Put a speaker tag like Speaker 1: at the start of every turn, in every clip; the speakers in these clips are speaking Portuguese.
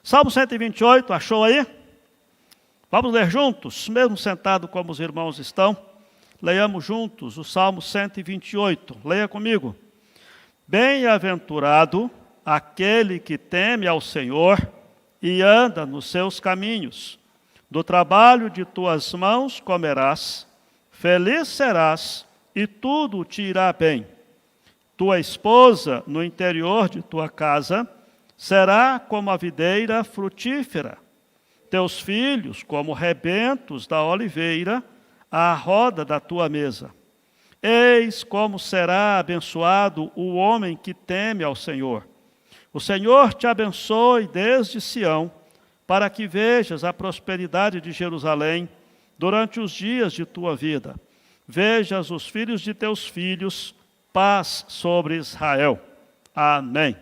Speaker 1: Salmo 128, achou aí? Vamos ler juntos, mesmo sentado como os irmãos estão. Leiamos juntos o Salmo 128. Leia comigo. Bem-aventurado aquele que teme ao Senhor e anda nos seus caminhos. Do trabalho de tuas mãos comerás, feliz serás e tudo te irá bem. Tua esposa no interior de tua casa será como a videira frutífera. Teus filhos como rebentos da oliveira à roda da tua mesa. Eis como será abençoado o homem que teme ao Senhor. O Senhor te abençoe desde Sião, para que vejas a prosperidade de Jerusalém durante os dias de tua vida. Vejas os filhos de teus filhos, paz sobre Israel. Amém.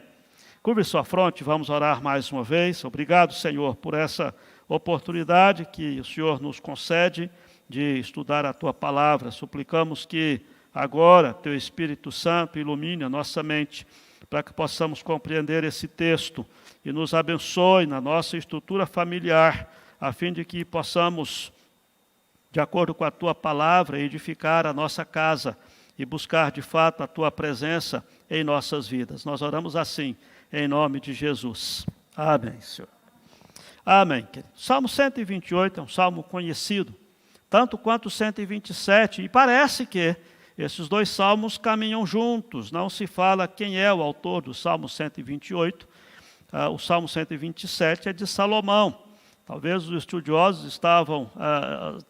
Speaker 1: Curve sua fronte, vamos orar mais uma vez. Obrigado, Senhor, por essa oportunidade que o Senhor nos concede de estudar a tua palavra. Suplicamos que agora teu Espírito Santo ilumine a nossa mente, para que possamos compreender esse texto e nos abençoe na nossa estrutura familiar, a fim de que possamos, de acordo com a tua palavra, edificar a nossa casa e buscar de fato a tua presença em nossas vidas. Nós oramos assim, em nome de Jesus. Amém, Senhor. Amém, querido. Salmo 128 é um salmo conhecido, tanto quanto o 127, e parece que esses dois salmos caminham juntos. Não se fala quem é o autor do Salmo 128. O Salmo 127 é de Salomão. Talvez os estudiosos estavam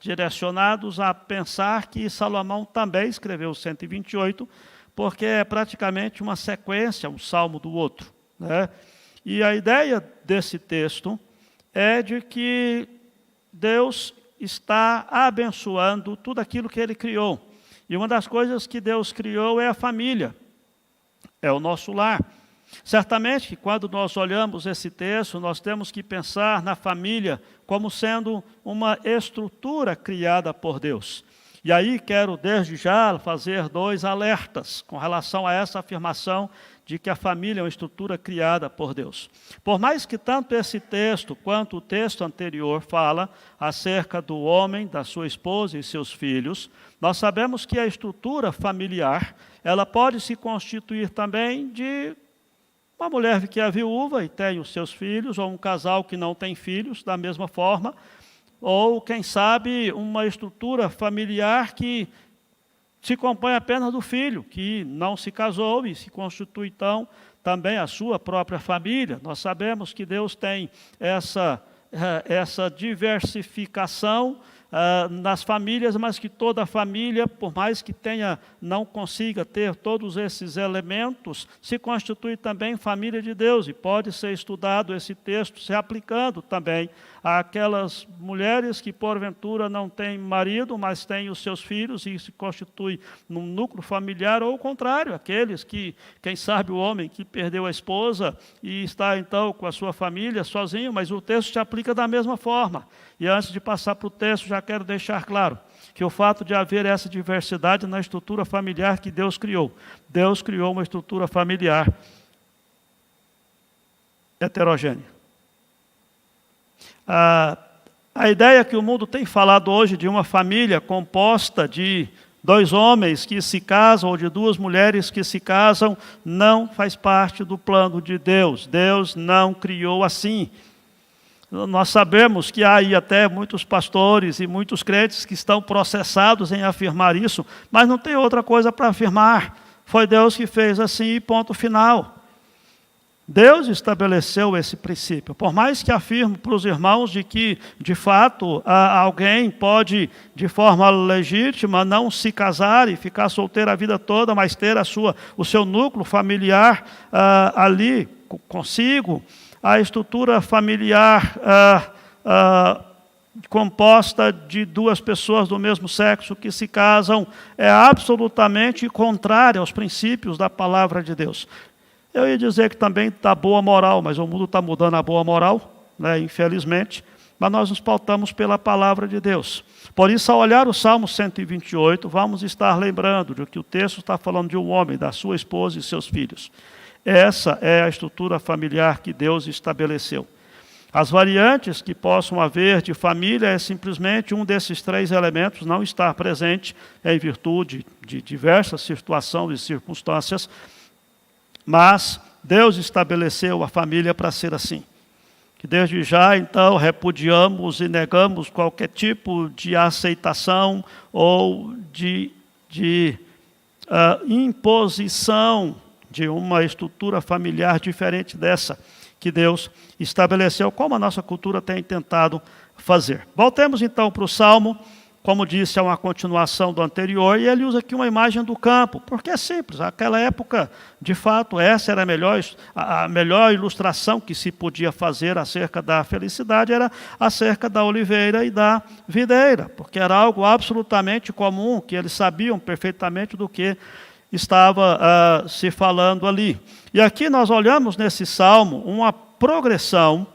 Speaker 1: direcionados a pensar que Salomão também escreveu o 128, porque é praticamente uma sequência, um salmo do outro, né? E a ideia desse texto é de que Deus está abençoando tudo aquilo que Ele criou. E uma das coisas que Deus criou é a família, é o nosso lar. Certamente que quando nós olhamos esse texto, nós temos que pensar na família como sendo uma estrutura criada por Deus. E aí quero desde já fazer dois alertas com relação a essa afirmação de que a família é uma estrutura criada por Deus. Por mais que tanto esse texto quanto o texto anterior fala acerca do homem, da sua esposa e seus filhos, nós sabemos que a estrutura familiar, ela pode se constituir também de uma mulher que é viúva e tem os seus filhos, ou um casal que não tem filhos, da mesma forma, ou, quem sabe, uma estrutura familiar que se compõe apenas do filho, que não se casou e se constitui, então, também a sua própria família. Nós sabemos que Deus tem essa diversificação nas famílias, mas que toda família, por mais que não consiga ter todos esses elementos, se constitui também família de Deus, e pode ser estudado esse texto se aplicando também àquelas mulheres que porventura não têm marido, mas têm os seus filhos e se constitui num núcleo familiar, ou o contrário, aqueles que, quem sabe o homem que perdeu a esposa e está então com a sua família sozinho, mas o texto se aplica da mesma forma. E antes de passar para o texto, já quero deixar claro que o fato de haver essa diversidade na estrutura familiar que Deus criou uma estrutura familiar heterogênea. A ideia que o mundo tem falado hoje de uma família composta de dois homens que se casam ou de duas mulheres que se casam não faz parte do plano de Deus. Deus não criou assim. Nós sabemos que há aí até muitos pastores e muitos crentes que estão processados em afirmar isso, mas não tem outra coisa para afirmar. Foi Deus que fez assim e ponto final. Deus estabeleceu esse princípio. Por mais que afirme para os irmãos de que, de fato, alguém pode, de forma legítima, não se casar e ficar solteiro a vida toda, mas ter o seu núcleo familiar ali consigo, a estrutura familiar composta de duas pessoas do mesmo sexo que se casam é absolutamente contrária aos princípios da palavra de Deus. Eu ia dizer que também está boa moral, mas o mundo está mudando a boa moral, né, infelizmente, mas nós nos pautamos pela palavra de Deus. Por isso, ao olhar o Salmo 128, vamos estar lembrando de que o texto está falando de um homem, da sua esposa e seus filhos. Essa é a estrutura familiar que Deus estabeleceu. As variantes que possam haver de família é simplesmente um desses três elementos não estar presente em virtude de diversas situações e circunstâncias, mas Deus estabeleceu a família para ser assim. Que desde já, então, repudiamos e negamos qualquer tipo de aceitação ou de imposição de uma estrutura familiar diferente dessa que Deus estabeleceu, como a nossa cultura tem tentado fazer. Voltemos então para o Salmo, como disse, é uma continuação do anterior, e ele usa aqui uma imagem do campo, porque é simples, naquela época, de fato, essa era a melhor ilustração que se podia fazer acerca da felicidade, era acerca da oliveira e da videira, porque era algo absolutamente comum, que eles sabiam perfeitamente do que estava se falando ali. E aqui nós olhamos nesse salmo uma progressão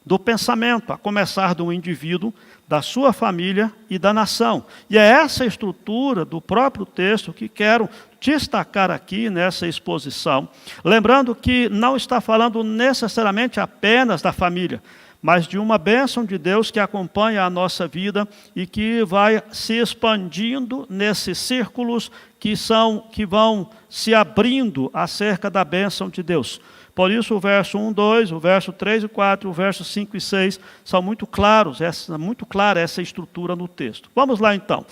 Speaker 1: do pensamento, a começar do indivíduo, da sua família e da nação. E é essa estrutura do próprio texto que quero destacar aqui nessa exposição, lembrando que não está falando necessariamente apenas da família, mas de uma bênção de Deus que acompanha a nossa vida e que vai se expandindo nesses círculos que vão se abrindo acerca da bênção de Deus. Por isso o verso 1, 2, o verso 3 e 4, o verso 5 e 6 são muito claros, muito clara essa estrutura no texto. Vamos lá então.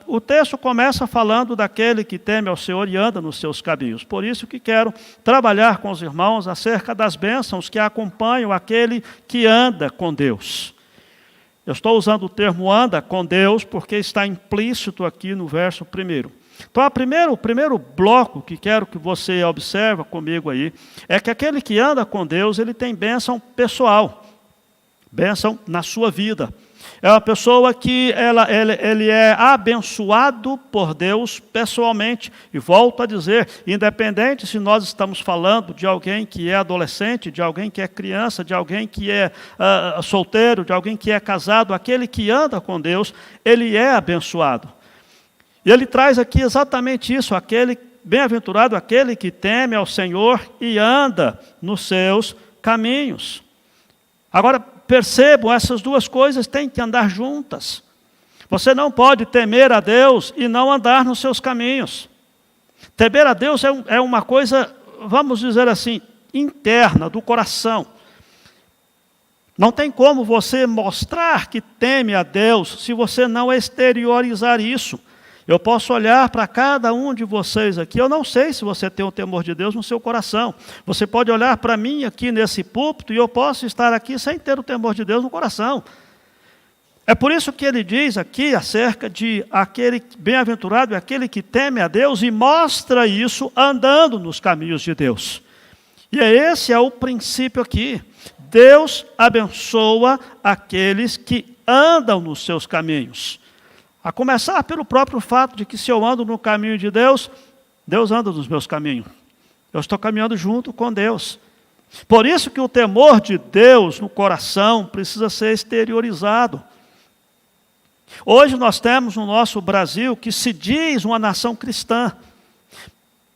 Speaker 1: O texto começa falando daquele que teme ao Senhor e anda nos seus caminhos. Por isso que quero trabalhar com os irmãos acerca das bênçãos que acompanham aquele que anda com Deus. Eu estou usando o termo anda com Deus porque está implícito aqui no verso 1. Então, o primeiro bloco que quero que você observe comigo aí, é que aquele que anda com Deus, ele tem bênção pessoal, bênção na sua vida. É uma pessoa que ele é abençoado por Deus pessoalmente. E volto a dizer, independente se nós estamos falando de alguém que é adolescente, de alguém que é criança, de alguém que é solteiro, de alguém que é casado, aquele que anda com Deus, ele é abençoado. E ele traz aqui exatamente isso, bem-aventurado aquele que teme ao Senhor e anda nos seus caminhos. Agora, percebam, essas duas coisas têm que andar juntas. Você não pode temer a Deus e não andar nos seus caminhos. Temer a Deus é uma coisa, vamos dizer assim, interna, do coração. Não tem como você mostrar que teme a Deus se você não exteriorizar isso. Eu posso olhar para cada um de vocês aqui, eu não sei se você tem o temor de Deus no seu coração. Você pode olhar para mim aqui nesse púlpito e eu posso estar aqui sem ter o temor de Deus no coração. É por isso que ele diz aqui acerca de aquele bem-aventurado, aquele que teme a Deus e mostra isso andando nos caminhos de Deus. E esse é o princípio aqui. Deus abençoa aqueles que andam nos seus caminhos. A começar pelo próprio fato de que se eu ando no caminho de Deus, Deus anda nos meus caminhos. Eu estou caminhando junto com Deus. Por isso que o temor de Deus no coração precisa ser exteriorizado. Hoje nós temos no nosso Brasil que se diz uma nação cristã.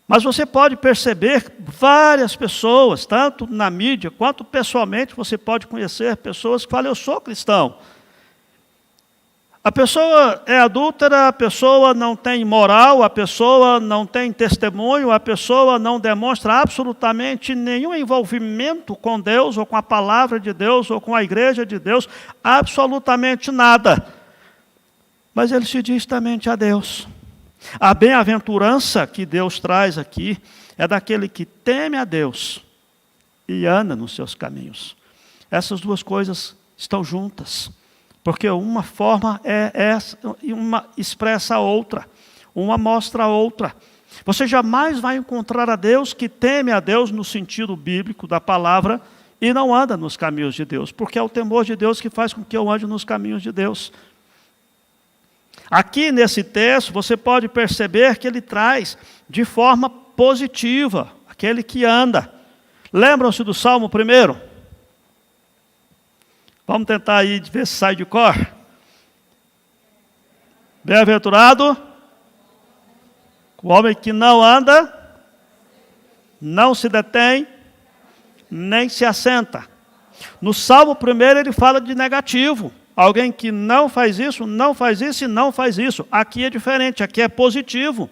Speaker 1: Mas você pode perceber várias pessoas, tanto na mídia quanto pessoalmente, você pode conhecer pessoas que falam, eu sou cristão. A pessoa é adúltera, a pessoa não tem moral, a pessoa não tem testemunho, a pessoa não demonstra absolutamente nenhum envolvimento com Deus, ou com a palavra de Deus, ou com a igreja de Deus, absolutamente nada. Mas ele se diz temente a Deus. A bem-aventurança que Deus traz aqui é daquele que teme a Deus e anda nos seus caminhos. Essas duas coisas estão juntas. Porque uma forma uma expressa a outra, uma mostra a outra. Você jamais vai encontrar a Deus que teme a Deus no sentido bíblico da palavra e não anda nos caminhos de Deus, porque é o temor de Deus que faz com que eu ande nos caminhos de Deus. Aqui nesse texto você pode perceber que ele traz de forma positiva aquele que anda. Lembram-se do Salmo 1? Vamos tentar aí ver se sai de cor. Bem-aventurado o homem que não anda, não se detém, nem se assenta. No Salmo primeiro ele fala de negativo. Alguém que não faz isso, não faz isso e não faz isso. Aqui é diferente, aqui é positivo.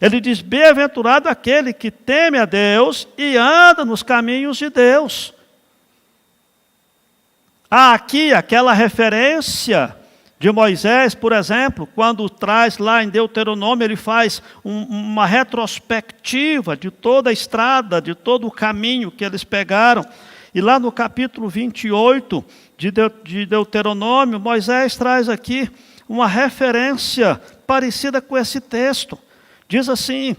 Speaker 1: Ele diz, bem-aventurado aquele que teme a Deus e anda nos caminhos de Deus. Há aqui aquela referência de Moisés, por exemplo, quando traz lá em Deuteronômio, ele faz uma retrospectiva de toda a estrada, de todo o caminho que eles pegaram. E lá no capítulo 28 de Deuteronômio, Moisés traz aqui uma referência parecida com esse texto. Diz assim,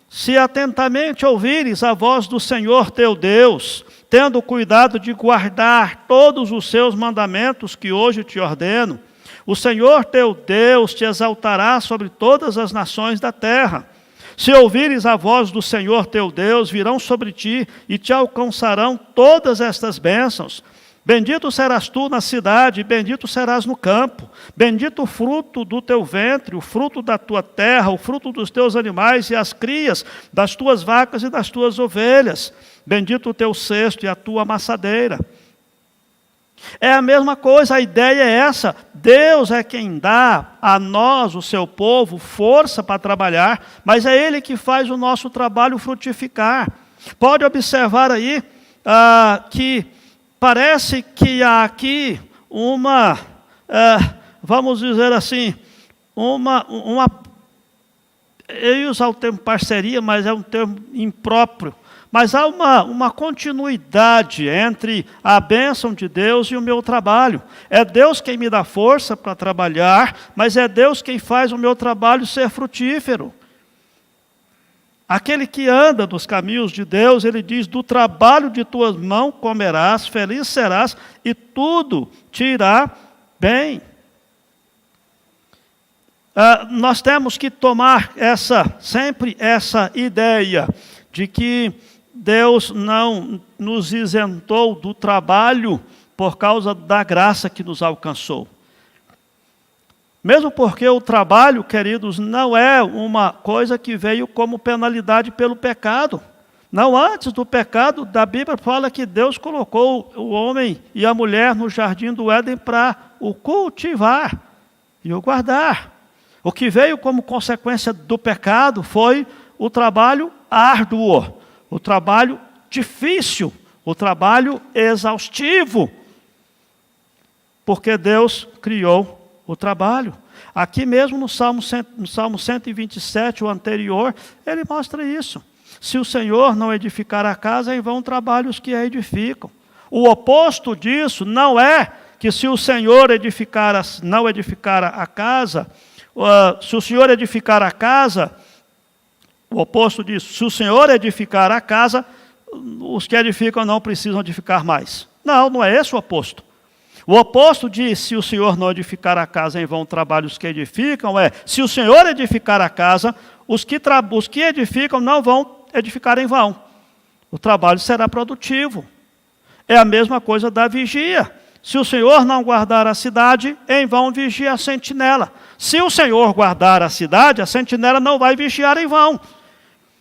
Speaker 1: se atentamente ouvires a voz do Senhor teu Deus, tendo cuidado de guardar todos os seus mandamentos que hoje te ordeno, o Senhor teu Deus te exaltará sobre todas as nações da terra. Se ouvires a voz do Senhor teu Deus, virão sobre ti e te alcançarão todas estas bênçãos. Bendito serás tu na cidade, bendito serás no campo. Bendito o fruto do teu ventre, o fruto da tua terra, o fruto dos teus animais e as crias das tuas vacas e das tuas ovelhas. Bendito o teu cesto e a tua amassadeira. É a mesma coisa, a ideia é essa. Deus é quem dá a nós, o seu povo, força para trabalhar, mas é Ele que faz o nosso trabalho frutificar. Pode observar aí que parece que há aqui uma, vamos dizer assim, eu ia usar o termo parceria, mas é um termo impróprio. Mas há uma continuidade entre a bênção de Deus e o meu trabalho. É Deus quem me dá força para trabalhar, mas é Deus quem faz o meu trabalho ser frutífero. Aquele que anda nos caminhos de Deus, ele diz, do trabalho de tuas mãos comerás, feliz serás, e tudo te irá bem. Nós temos que tomar sempre essa ideia de que Deus não nos isentou do trabalho por causa da graça que nos alcançou. Mesmo porque o trabalho, queridos, não é uma coisa que veio como penalidade pelo pecado. Não, antes do pecado, da Bíblia fala que Deus colocou o homem e a mulher no jardim do Éden para o cultivar e o guardar. O que veio como consequência do pecado foi o trabalho árduo, o trabalho difícil, o trabalho exaustivo, porque Deus criou o trabalho. Aqui mesmo no Salmo 127, o anterior, ele mostra isso. Se o Senhor não edificar a casa, em vão trabalham os que a edificam. O oposto disso não é que se o Senhor não edificar a casa, se o Senhor edificar a casa, o oposto disso, se o Senhor edificar a casa, os que edificam não precisam edificar mais. Não é esse o oposto. O oposto de se o Senhor não edificar a casa, em vão trabalham os que edificam, se o Senhor edificar a casa, os que edificam não vão edificar em vão. O trabalho será produtivo. É a mesma coisa da vigia. Se o Senhor não guardar a cidade, em vão vigia a sentinela. Se o Senhor guardar a cidade, a sentinela não vai vigiar em vão.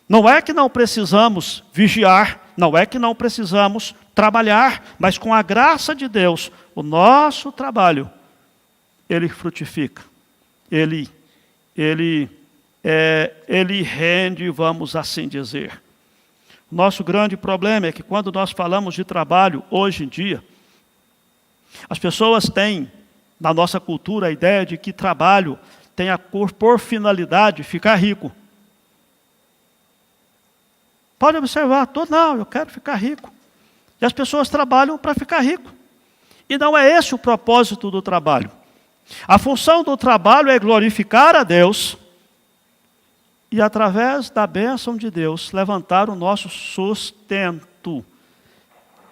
Speaker 1: Não é que não precisamos vigiar, não é que não precisamos trabalhar, mas com a graça de Deus, o nosso trabalho, ele frutifica. Ele rende, vamos assim dizer. Nosso grande problema é que quando nós falamos de trabalho, hoje em dia, as pessoas têm, na nossa cultura, a ideia de que trabalho tem por finalidade ficar rico. Pode observar, eu quero ficar rico. E as pessoas trabalham para ficar rico. E não é esse o propósito do trabalho. A função do trabalho é glorificar a Deus e, através da bênção de Deus, levantar o nosso sustento.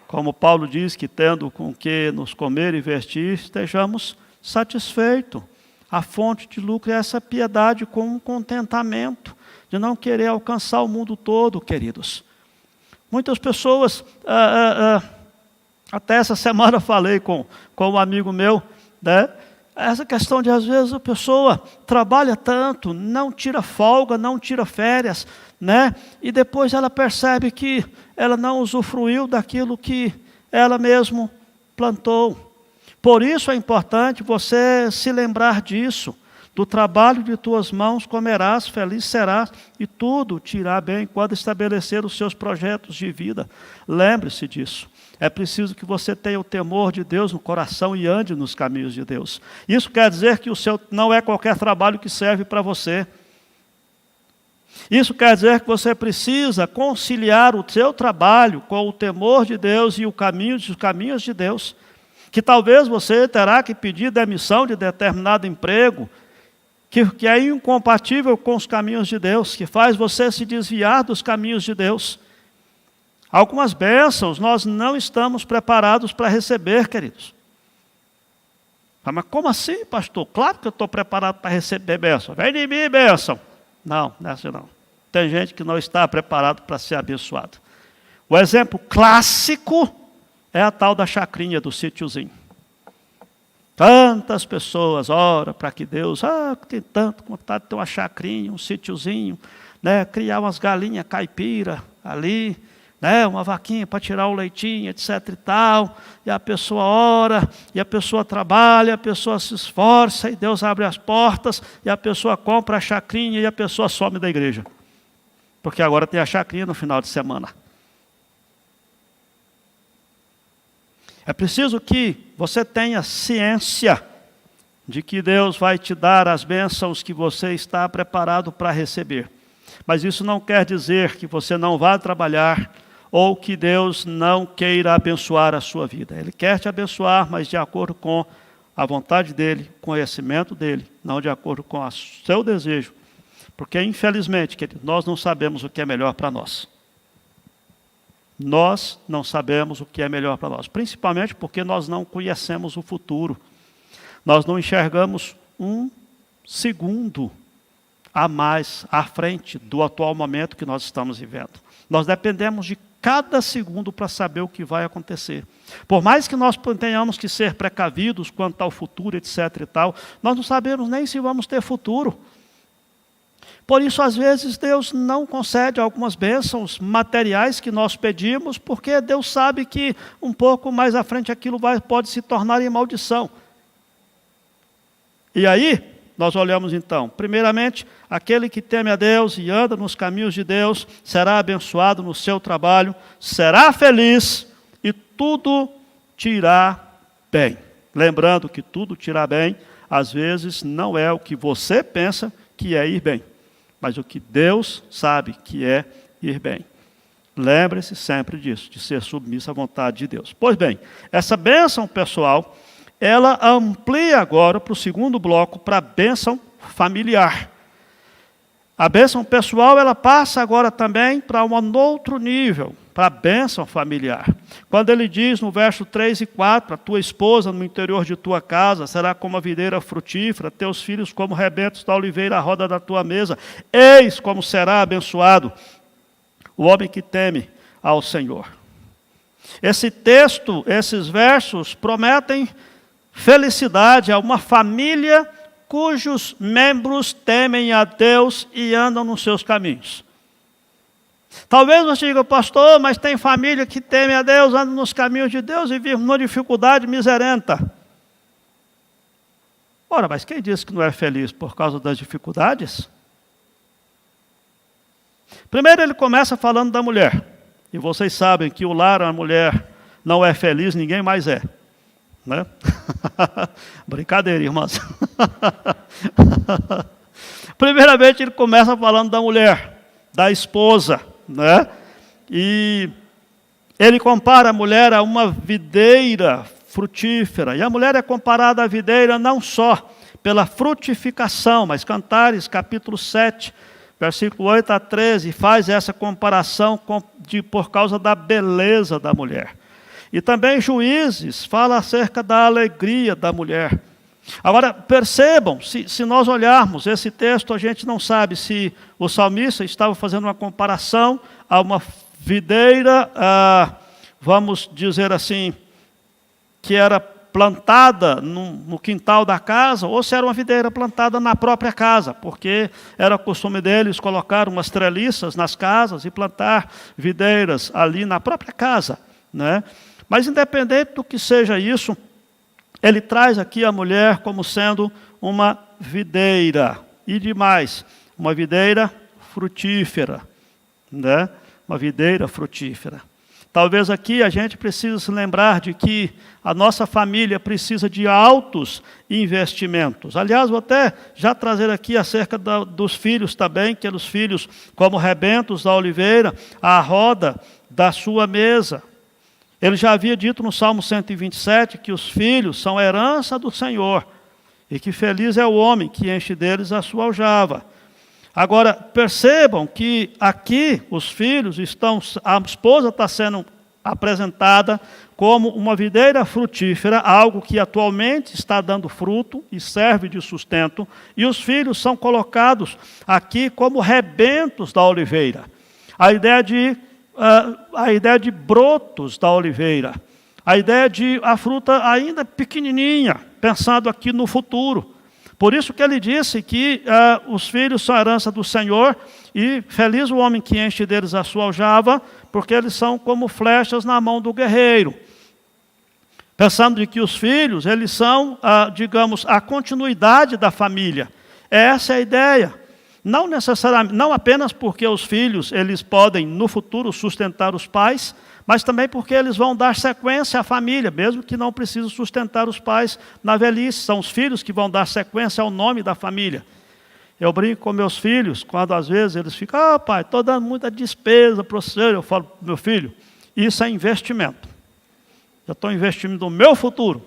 Speaker 1: Como Paulo diz que, tendo com que nos comer e vestir, estejamos satisfeitos. A fonte de lucro é essa piedade com um contentamento, de não querer alcançar o mundo todo, queridos. Muitas pessoas, até essa semana falei com um amigo meu, né? Essa questão de, às vezes, a pessoa trabalha tanto, não tira folga, não tira férias, né? E depois ela percebe que ela não usufruiu daquilo que ela mesmo plantou. Por isso é importante você se lembrar disso. Do trabalho de tuas mãos comerás, feliz serás, e tudo te irá bem quando estabelecer os seus projetos de vida. Lembre-se disso. É preciso que você tenha o temor de Deus no coração e ande nos caminhos de Deus. Isso quer dizer que o seu não é qualquer trabalho que serve para você. Isso quer dizer que você precisa conciliar o seu trabalho com o temor de Deus e os caminhos de Deus. Que talvez você terá que pedir demissão de determinado emprego, que é incompatível com os caminhos de Deus, que faz você se desviar dos caminhos de Deus. Algumas bênçãos nós não estamos preparados para receber, queridos. Mas como assim, pastor? Claro que eu estou preparado para receber bênção. Vem de mim, bênção. Não, não é assim não. Tem gente que não está preparado para ser abençoado. O exemplo clássico é a tal da chacrinha do sítiozinho. Tantas pessoas oram para que Deus, tem tanto vontade de ter uma chacrinha, um sítiozinho, né, criar umas galinhas caipira ali, né, uma vaquinha para tirar o leitinho, etc e tal, e a pessoa ora, e a pessoa trabalha, a pessoa se esforça, e Deus abre as portas, e a pessoa compra a chacrinha, e a pessoa some da igreja. Porque agora tem a chacrinha no final de semana. É preciso que você tenha ciência de que Deus vai te dar as bênçãos que você está preparado para receber. Mas isso não quer dizer que você não vá trabalhar ou que Deus não queira abençoar a sua vida. Ele quer te abençoar, mas de acordo com a vontade dEle, o conhecimento dEle, não de acordo com o seu desejo. Porque, infelizmente, querido, nós não sabemos o que é melhor para nós. Nós não sabemos o que é melhor para nós, principalmente porque nós não conhecemos o futuro. Nós não enxergamos um segundo a mais à frente do atual momento que nós estamos vivendo. Nós dependemos de cada segundo para saber o que vai acontecer. Por mais que nós tenhamos que ser precavidos quanto ao futuro, etc. e tal, nós não sabemos nem se vamos ter futuro. Por isso, às vezes, Deus não concede algumas bênçãos materiais que nós pedimos, porque Deus sabe que um pouco mais à frente aquilo pode se tornar em maldição. E aí, nós olhamos então, primeiramente, aquele que teme a Deus e anda nos caminhos de Deus, será abençoado no seu trabalho, será feliz e tudo te irá bem. Lembrando que tudo te irá bem, às vezes, não é o que você pensa que é ir bem, mas o que Deus sabe que é ir bem. Lembre-se sempre disso, de ser submisso à vontade de Deus. Pois bem, essa bênção pessoal, ela amplia agora para o segundo bloco, para a bênção familiar. A bênção pessoal, ela passa agora também para um outro nível, para a bênção familiar. Quando ele diz no verso 3 e 4, a tua esposa no interior de tua casa será como a videira frutífera, teus filhos como rebentos da oliveira à roda da tua mesa. Eis como será abençoado o homem que teme ao Senhor. Esse texto, esses versos prometem felicidade a uma família cujos membros temem a Deus e andam nos seus caminhos. Talvez você diga, pastor, mas tem família que teme a Deus, anda nos caminhos de Deus e vive numa dificuldade miserenta. Ora, mas quem disse que não é feliz por causa das dificuldades? Primeiro ele começa falando da mulher. E vocês sabem que o lar, a mulher não é feliz, ninguém mais é. Né? Brincadeira, irmãs. Primeiramente ele começa falando da mulher, da esposa, né? E ele compara a mulher a uma videira frutífera, e a mulher é comparada à videira não só pela frutificação, mas Cantares capítulo 7, versículo 8 a 13, faz essa comparação por causa da beleza da mulher. E também Juízes fala acerca da alegria da mulher. Agora, percebam, se nós olharmos esse texto, a gente não sabe se o salmista estava fazendo uma comparação a uma videira, vamos dizer assim, que era plantada no quintal da casa, ou se era uma videira plantada na própria casa, porque era costume deles colocar umas treliças nas casas e plantar videiras ali na própria casa, né? Mas independente do que seja isso, ele traz aqui a mulher como sendo uma videira. E demais, uma videira frutífera, né? Uma videira frutífera. Talvez aqui a gente precise se lembrar de que a nossa família precisa de altos investimentos. Aliás, vou até já trazer aqui acerca dos filhos também, que os filhos, como rebentos da oliveira, à roda da sua mesa. Ele já havia dito no Salmo 127 que os filhos são herança do Senhor e que feliz é o homem que enche deles a sua aljava. Agora, percebam que aqui os filhos a esposa está sendo apresentada como uma videira frutífera, algo que atualmente está dando fruto e serve de sustento, e os filhos são colocados aqui como rebentos da oliveira. A ideia de brotos da oliveira, a ideia de a fruta ainda pequenininha, pensando aqui no futuro. Por isso que ele disse que os filhos são a herança do Senhor, e feliz o homem que enche deles a sua aljava, porque eles são como flechas na mão do guerreiro. Pensando de que os filhos, eles são, digamos, a continuidade da família. Essa é a ideia. Não necessariamente, não apenas porque os filhos, eles podem no futuro sustentar os pais, mas também porque eles vão dar sequência à família, mesmo que não precisem sustentar os pais na velhice. São os filhos que vão dar sequência ao nome da família. Eu brinco com meus filhos, quando às vezes eles ficam, pai, estou dando muita despesa para o senhor. Eu falo, meu filho, isso é investimento. Eu estou investindo no meu futuro.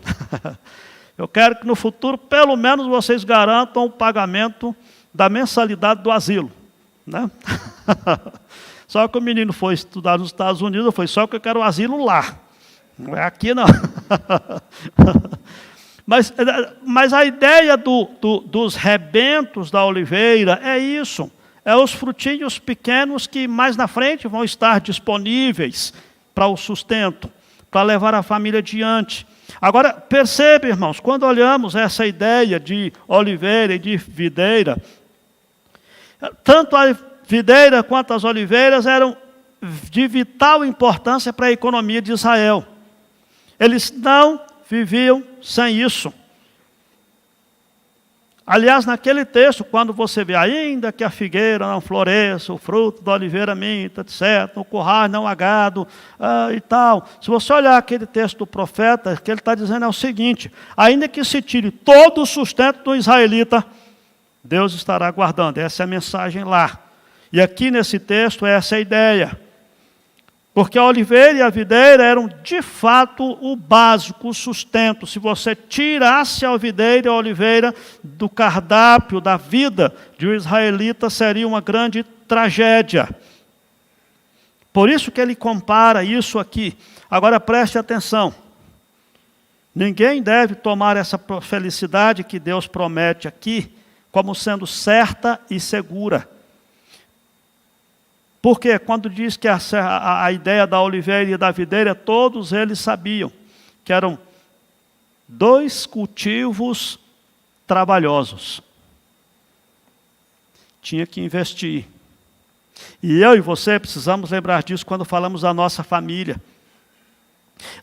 Speaker 1: Eu quero que no futuro, pelo menos, vocês garantam o pagamento da mensalidade do asilo, né? Só que o menino foi estudar nos Estados Unidos, foi só que eu quero o asilo lá, não é aqui não. Mas a ideia dos rebentos da oliveira é isso, é os frutinhos pequenos que mais na frente vão estar disponíveis para o sustento, para levar a família adiante. Agora, percebe, irmãos, quando olhamos essa ideia de oliveira e de videira, tanto a videira quanto as oliveiras eram de vital importância para a economia de Israel. Eles não viviam sem isso. Aliás, naquele texto, quando você vê, ainda que a figueira não floresça, o fruto da oliveira minta, etc., o curral não há gado e tal. Se você olhar aquele texto do profeta, o que ele está dizendo é o seguinte: ainda que se tire todo o sustento do israelita, Deus estará guardando. Essa é a mensagem lá. E aqui nesse texto, essa é a ideia. Porque a oliveira e a videira eram, de fato, o básico, o sustento. Se você tirasse a videira e a oliveira do cardápio da vida de um israelita, seria uma grande tragédia. Por isso que ele compara isso aqui. Agora preste atenção. Ninguém deve tomar essa felicidade que Deus promete aqui como sendo certa e segura. Porque quando diz que a ideia da oliveira e da videira, todos eles sabiam que eram dois cultivos trabalhosos. Tinha que investir. E eu e você precisamos lembrar disso quando falamos da nossa família.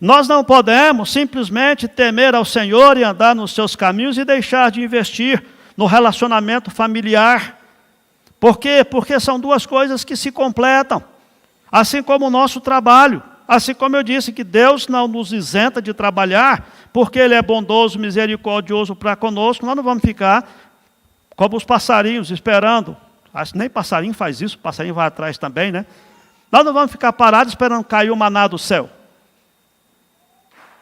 Speaker 1: Nós não podemos simplesmente temer ao Senhor e andar nos seus caminhos e deixar de investir no relacionamento familiar. Por quê? Porque são duas coisas que se completam. Assim como o nosso trabalho. Assim como eu disse que Deus não nos isenta de trabalhar, porque Ele é bondoso, misericordioso para conosco, nós não vamos ficar como os passarinhos esperando. Acho que nem passarinho faz isso, passarinho vai atrás também, né? Nós não vamos ficar parados esperando cair o maná do céu.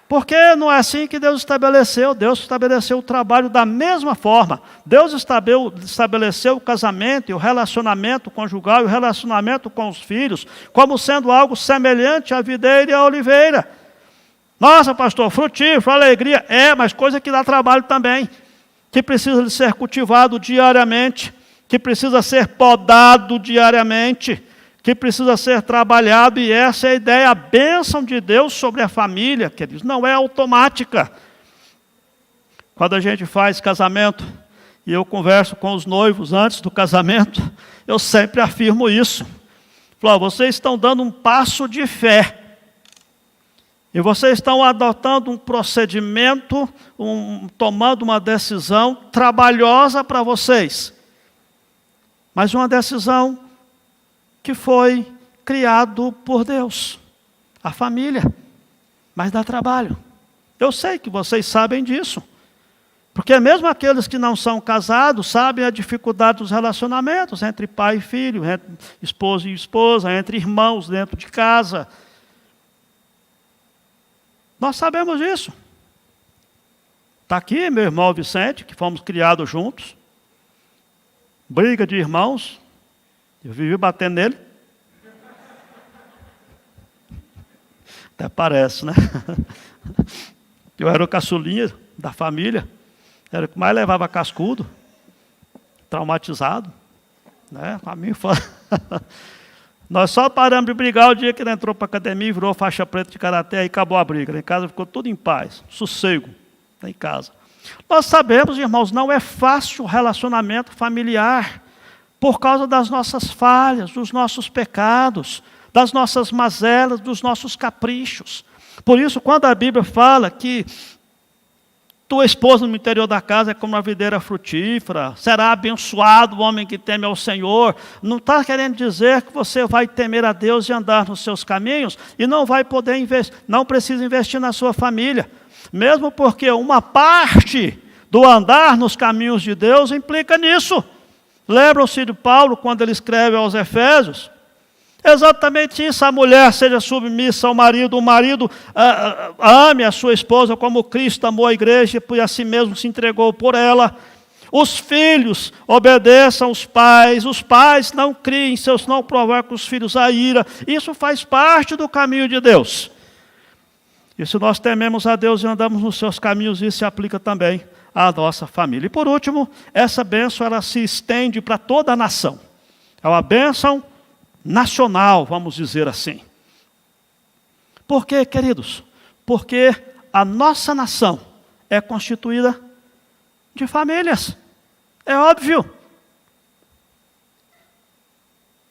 Speaker 1: Porque não é assim que Deus estabeleceu. Deus estabeleceu o trabalho da mesma forma. Deus estabeleceu o casamento e o relacionamento conjugal e o relacionamento com os filhos como sendo algo semelhante à videira e à oliveira. Nossa, pastor, frutífero, alegria. Mas coisa que dá trabalho também. Que precisa de ser cultivado diariamente. Que precisa ser podado diariamente. Que precisa ser trabalhado, e essa é a ideia, a bênção de Deus sobre a família, queridos, não é automática. Quando a gente faz casamento, e eu converso com os noivos antes do casamento, eu sempre afirmo isso. Falo, vocês estão dando um passo de fé. E vocês estão adotando um procedimento, tomando uma decisão trabalhosa para vocês. Mas uma decisão que foi criado por Deus. A família. Mas dá trabalho. Eu sei que vocês sabem disso. Porque mesmo aqueles que não são casados sabem a dificuldade dos relacionamentos entre pai e filho, entre esposo e esposa, entre irmãos dentro de casa. Nós sabemos disso. Está aqui meu irmão Vicente, que fomos criados juntos. Briga de irmãos. Eu vivi batendo nele. Até parece, né? Eu era o caçulinha da família. Era o que mais levava cascudo. Traumatizado. Né? A minha infância. Nós só paramos de brigar o dia que ele entrou para a academia e virou faixa preta de karatê e acabou a briga. Lá em casa ficou tudo em paz, sossego, lá em casa. Nós sabemos, irmãos, não é fácil o relacionamento familiar por causa das nossas falhas, dos nossos pecados, das nossas mazelas, dos nossos caprichos. Por isso, quando a Bíblia fala que tua esposa no interior da casa é como uma videira frutífera, será abençoado o homem que teme ao Senhor. Não está querendo dizer que você vai temer a Deus e andar nos seus caminhos e não vai poder investir, não precisa investir na sua família. Mesmo porque uma parte do andar nos caminhos de Deus implica nisso. Lembram-se de Paulo quando ele escreve aos Efésios? Exatamente isso, a mulher seja submissa ao marido, o marido ame a sua esposa como Cristo amou a igreja e a si mesmo se entregou por ela. Os filhos obedeçam os pais não criem seus, não provoquem os filhos a ira. Isso faz parte do caminho de Deus. E se nós tememos a Deus e andamos nos seus caminhos, isso se aplica também à nossa família. E por último, essa bênção ela se estende para toda a nação. É uma bênção nacional, vamos dizer assim. Por quê, queridos? Porque a nossa nação é constituída de famílias. É óbvio.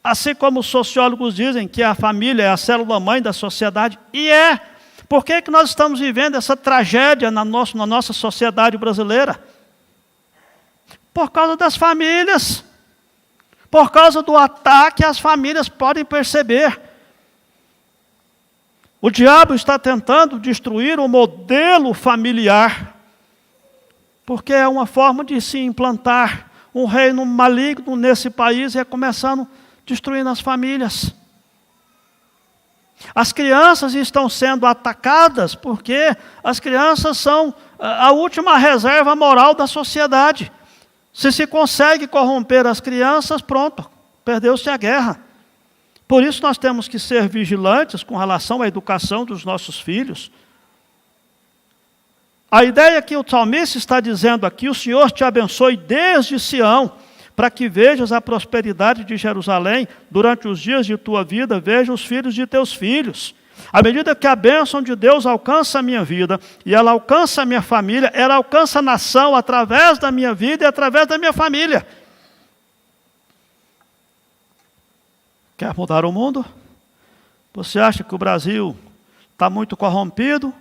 Speaker 1: Assim como os sociólogos dizem que a família é a célula-mãe da sociedade, e é. Por que nós estamos vivendo essa tragédia na nossa sociedade brasileira? Por causa das famílias. Por causa do ataque, as famílias podem perceber. O diabo está tentando destruir o modelo familiar, porque é uma forma de se implantar um reino maligno nesse país e é começando destruindo as famílias. As crianças estão sendo atacadas porque as crianças são a última reserva moral da sociedade. Se consegue corromper as crianças, pronto, perdeu-se a guerra. Por isso nós temos que ser vigilantes com relação à educação dos nossos filhos. A ideia que o salmista está dizendo aqui, o Senhor te abençoe desde Sião, para que vejas a prosperidade de Jerusalém, durante os dias de tua vida, veja os filhos de teus filhos. À medida que a bênção de Deus alcança a minha vida, e ela alcança a minha família, ela alcança a nação através da minha vida e através da minha família. Quer mudar o mundo? Você acha que o Brasil está muito corrompido?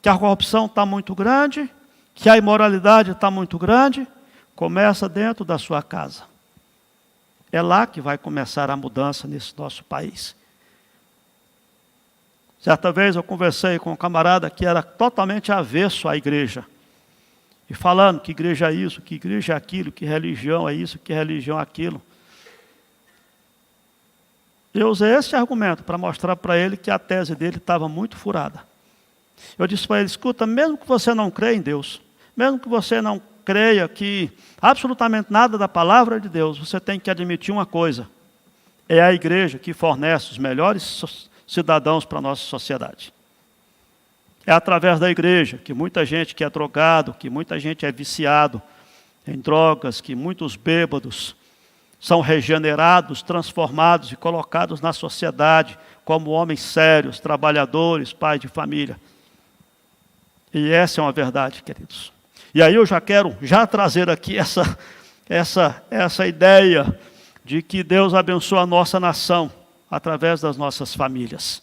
Speaker 1: Que a corrupção está muito grande? Que a imoralidade está muito grande? Começa dentro da sua casa. É lá que vai começar a mudança nesse nosso país. Certa vez eu conversei com um camarada que era totalmente avesso à igreja. E falando que igreja é isso, que igreja é aquilo, que religião é isso, que religião é aquilo. Eu usei esse argumento para mostrar para ele que a tese dele estava muito furada. Eu disse para ele, escuta, mesmo que você não creia em Deus, mesmo que você não creia que absolutamente nada da palavra de Deus, você tem que admitir uma coisa. É a igreja que fornece os melhores cidadãos para a nossa sociedade. É através da igreja que muita gente que é drogado, que muita gente é viciado em drogas, que muitos bêbados são regenerados, transformados e colocados na sociedade como homens sérios, trabalhadores, pais de família. E essa é uma verdade, queridos. E aí eu já quero trazer aqui essa ideia de que Deus abençoa a nossa nação através das nossas famílias.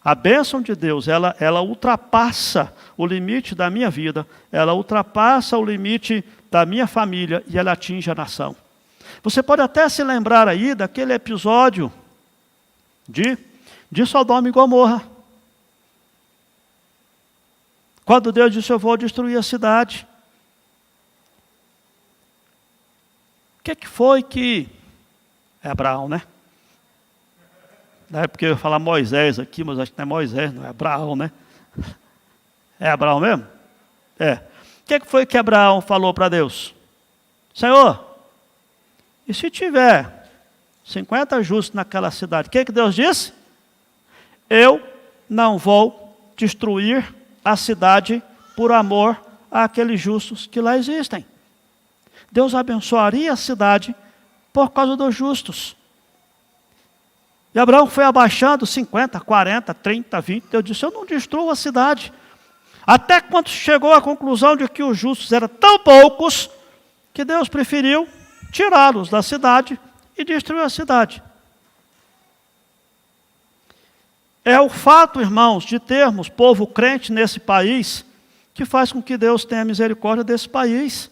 Speaker 1: A bênção de Deus, ela ultrapassa o limite da minha vida, ela ultrapassa o limite da minha família e ela atinge a nação. Você pode até se lembrar aí daquele episódio de Sodoma e Gomorra. Quando Deus disse, eu vou destruir a cidade. O que foi que... É Abraão, né? Não é porque eu ia falar Moisés aqui, mas acho que não é Moisés, não é Abraão, né? É Abraão mesmo? É. O que foi que Abraão falou para Deus? Senhor, e se tiver 50 justos naquela cidade, o que Deus disse? Eu não vou destruir a cidade por amor àqueles justos que lá existem. Deus abençoaria a cidade por causa dos justos. E Abraão foi abaixando 50, 40, 30, 20. Deus disse, eu não destruo a cidade. Até quando chegou à conclusão de que os justos eram tão poucos, que Deus preferiu tirá-los da cidade e destruir a cidade. É o fato, irmãos, de termos povo crente nesse país, que faz com que Deus tenha misericórdia desse país.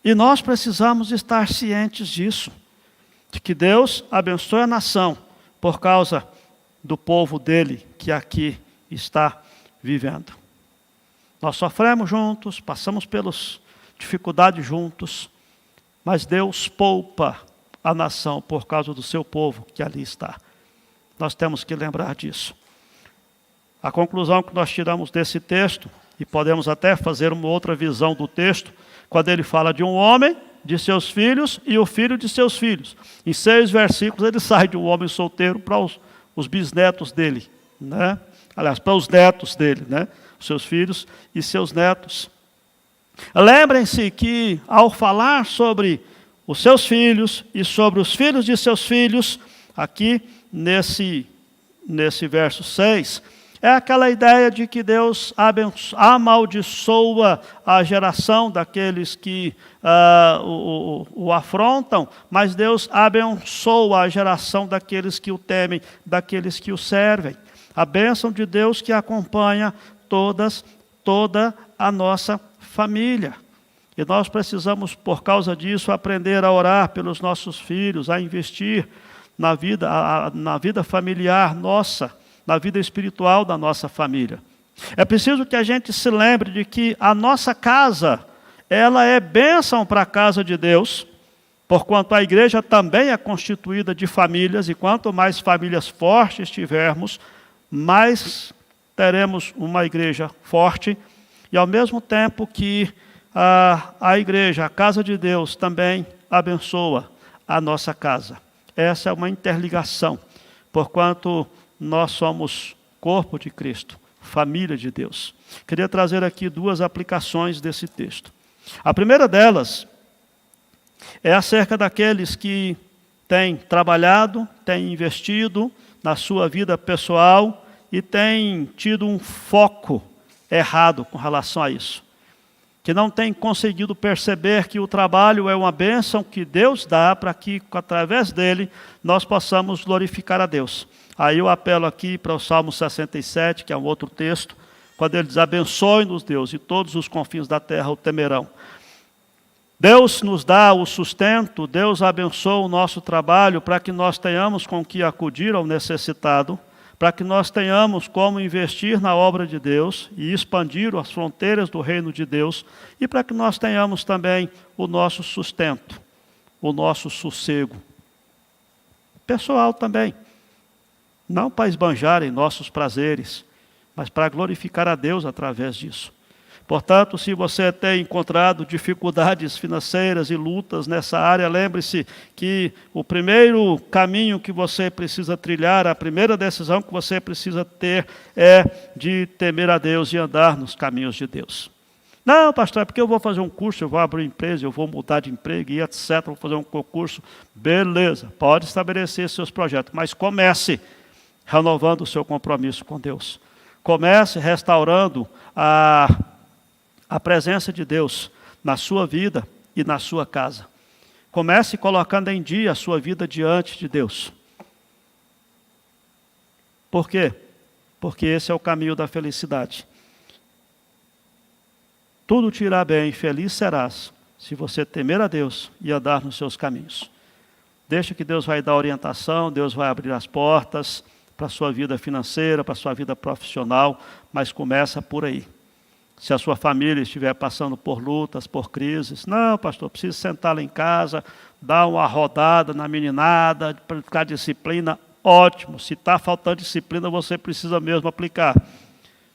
Speaker 1: E nós precisamos estar cientes disso, de que Deus abençoe a nação por causa do povo dele que aqui está vivendo. Nós sofremos juntos, passamos pelas dificuldades juntos, mas Deus poupa a nação por causa do seu povo que ali está. Nós temos que lembrar disso. A conclusão que nós tiramos desse texto, e podemos até fazer uma outra visão do texto, quando ele fala de um homem, de seus filhos e o filho de seus filhos. Em 6 versículos ele sai de um homem solteiro para os bisnetos dele, né? Aliás, para os netos dele, né? Seus filhos e seus netos. Lembrem-se que ao falar sobre os seus filhos e sobre os filhos de seus filhos, aqui nesse verso 6, é aquela ideia de que Deus amaldiçoa a geração daqueles que o afrontam, mas Deus abençoa a geração daqueles que o temem, daqueles que o servem. A bênção de Deus que acompanha toda a nossa família. E nós precisamos, por causa disso, aprender a orar pelos nossos filhos, a investir na vida familiar nossa, na vida espiritual da nossa família. É preciso que a gente se lembre de que a nossa casa, ela é bênção para a casa de Deus, porquanto a igreja também é constituída de famílias, e quanto mais famílias fortes tivermos, mais teremos uma igreja forte, e ao mesmo tempo que a igreja, a casa de Deus, também abençoa a nossa casa. Essa é uma interligação, porquanto nós somos corpo de Cristo, família de Deus. Queria trazer aqui 2 aplicações desse texto. A primeira delas é acerca daqueles que têm trabalhado, têm investido na sua vida pessoal e têm tido um foco errado com relação a isso. Que não têm conseguido perceber que o trabalho é uma bênção que Deus dá para que, através dele, nós possamos glorificar a Deus. Aí eu apelo aqui para o Salmo 67, que é um outro texto, quando ele diz, abençoe-nos Deus, e todos os confins da terra o temerão. Deus nos dá o sustento, Deus abençoa o nosso trabalho para que nós tenhamos com que acudir ao necessitado, para que nós tenhamos como investir na obra de Deus e expandir as fronteiras do reino de Deus, e para que nós tenhamos também o nosso sustento, o nosso sossego. Pessoal também. Não para esbanjar em nossos prazeres, mas para glorificar a Deus através disso. Portanto, se você tem encontrado dificuldades financeiras e lutas nessa área, lembre-se que o primeiro caminho que você precisa trilhar, a primeira decisão que você precisa ter é de temer a Deus e andar nos caminhos de Deus. Não, pastor, é porque eu vou fazer um curso, eu vou abrir uma empresa, eu vou mudar de emprego e etc., vou fazer um concurso. Beleza, pode estabelecer seus projetos, mas comece renovando o seu compromisso com Deus. Comece restaurando a presença de Deus na sua vida e na sua casa. Comece colocando em dia a sua vida diante de Deus. Por quê? Porque esse é o caminho da felicidade. Tudo te irá bem e feliz serás se você temer a Deus e andar nos seus caminhos. Deixa que Deus vai dar orientação, Deus vai abrir as portas para a sua vida financeira, para a sua vida profissional, mas começa por aí. Se a sua família estiver passando por lutas, por crises, não, pastor, preciso sentar lá em casa, dar uma rodada na meninada, aplicar disciplina, ótimo. Se está faltando disciplina, você precisa mesmo aplicar.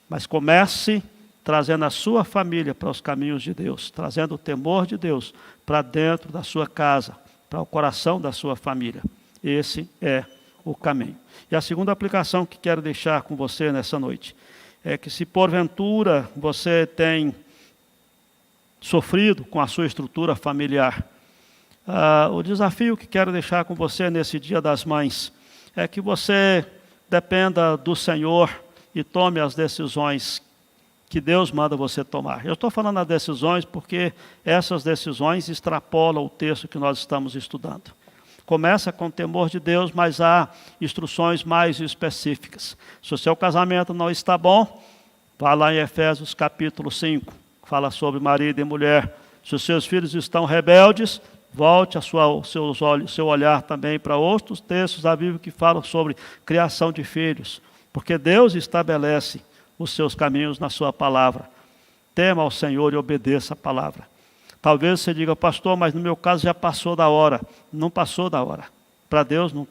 Speaker 1: Mas comece trazendo a sua família para os caminhos de Deus, trazendo o temor de Deus para dentro da sua casa, para o coração da sua família. Esse é o caminho. E a segunda aplicação que quero deixar com você nessa noite é que se porventura você tem sofrido com a sua estrutura familiar, o desafio que quero deixar com você nesse Dia das Mães é que você dependa do Senhor e tome as decisões que Deus manda você tomar. Eu estou falando das decisões porque essas decisões extrapolam o texto que nós estamos estudando. Começa com o temor de Deus, mas há instruções mais específicas. Se o seu casamento não está bom, vá lá em Efésios capítulo 5, fala sobre marido e mulher. Se os seus filhos estão rebeldes, volte seu olhar também para outros textos da Bíblia que falam sobre criação de filhos, porque Deus estabelece os seus caminhos na sua palavra. Tema ao Senhor e obedeça a palavra. Talvez você diga, pastor, mas no meu caso já passou da hora. Não passou da hora. Para Deus não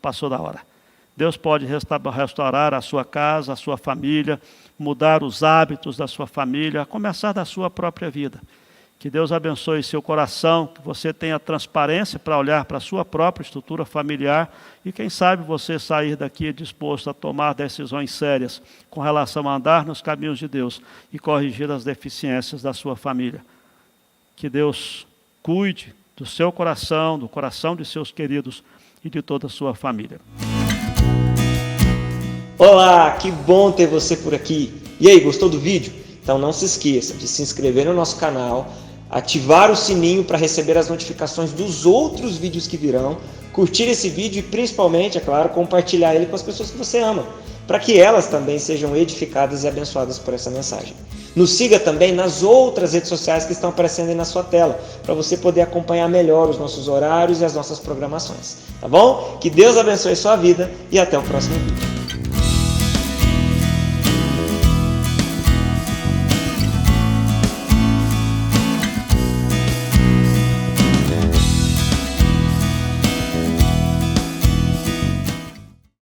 Speaker 1: passou da hora. Deus pode restaurar a sua casa, a sua família, mudar os hábitos da sua família, a começar da sua própria vida. Que Deus abençoe seu coração, que você tenha transparência para olhar para a sua própria estrutura familiar e quem sabe você sair daqui disposto a tomar decisões sérias com relação a andar nos caminhos de Deus e corrigir as deficiências da sua família. Que Deus cuide do seu coração, do coração de seus queridos e de toda a sua família.
Speaker 2: Olá, que bom ter você por aqui. E aí, gostou do vídeo? Então não se esqueça de se inscrever no nosso canal, ativar o sininho para receber as notificações dos outros vídeos que virão, curtir esse vídeo e principalmente, é claro, compartilhar ele com as pessoas que você ama, para que elas também sejam edificadas e abençoadas por essa mensagem. Nos siga também nas outras redes sociais que estão aparecendo aí na sua tela, para você poder acompanhar melhor os nossos horários e as nossas programações. Tá bom? Que Deus abençoe sua vida e até o próximo vídeo.